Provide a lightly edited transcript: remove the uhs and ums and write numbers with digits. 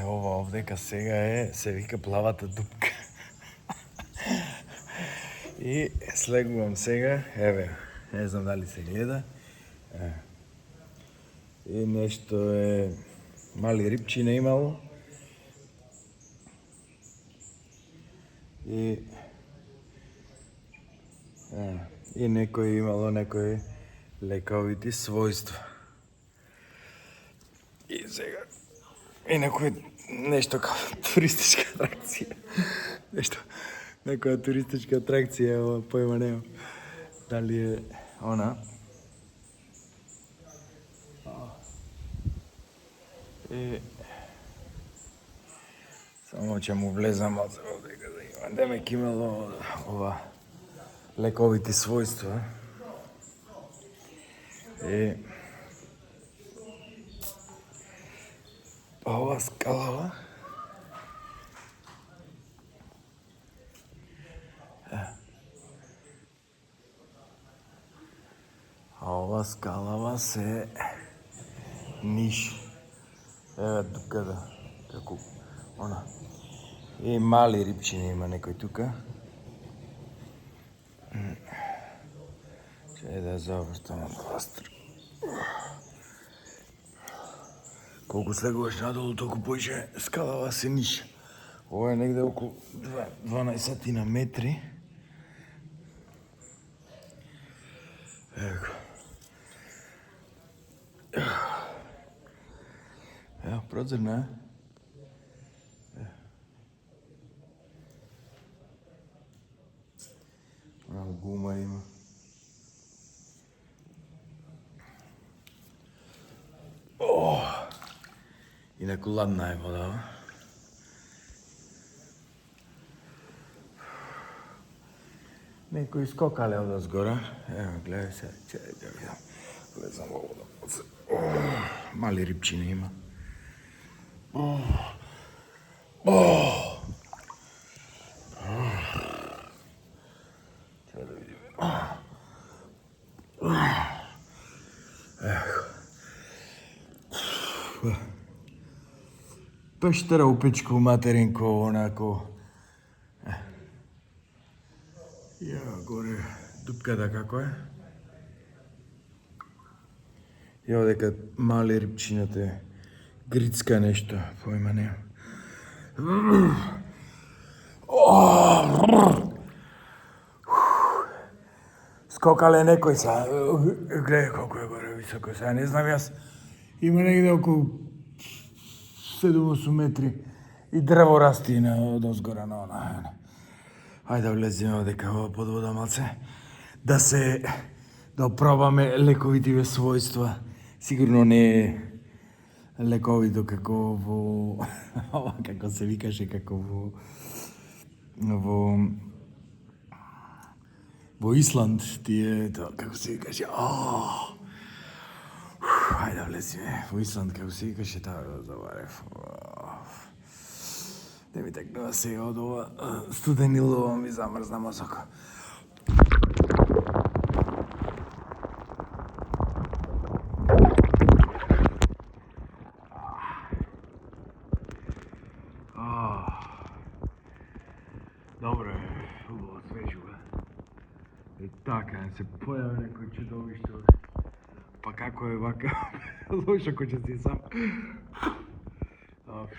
ова овдека сега се вика плавата дупка. И слегувам сега, еве, не знам дали се гледа. И нешто мали рибчине имало. И некој имало некои лековити својства. И сега нешто како туристичка атракција. Некоја туристичка атракција, појма немам. Дали е она? И само ќе му влезам од овдека да имам. Демек имало ова лековити својства. И ова скалава се ниш. Еве тука како она. И мали рибчини има некој тука. Чај да завртам од пластир. Колку слегуваш надолу, толку поише скалава се ниша. Ова е негде околу 12 метри. Ево, прозирна е. Гума има. Инаку ладна е вода. Некои скокале од озгора. Ево, гледај се, чај да видам. Влезам во вода. Мали рибчини има. Чај да видим. Пештера у печку материнко, онако. Ја горе дупката како е. И овдека мали рибчината грицка нешто, појма немам. Скокале некој са, гледај колку е горе високо са, не знам јас. Има негде околу 7-8 метри и дрво расти од озгора на она. Ајде да влеземе одека под вода малце. Да пробаме лековитиве својства. Сигурно не е лековито како во ова како се викаше како во Исланд тие како се викаше. Ајде да влеземе во Исланд како се викаше таа заварев. Не ми текнува сега од ова студени лова ми замрзна мозок. Добро е, убаво свежо е. И така, се појави некој чудовиште. Па како е вака, лошо кој ќе си сам.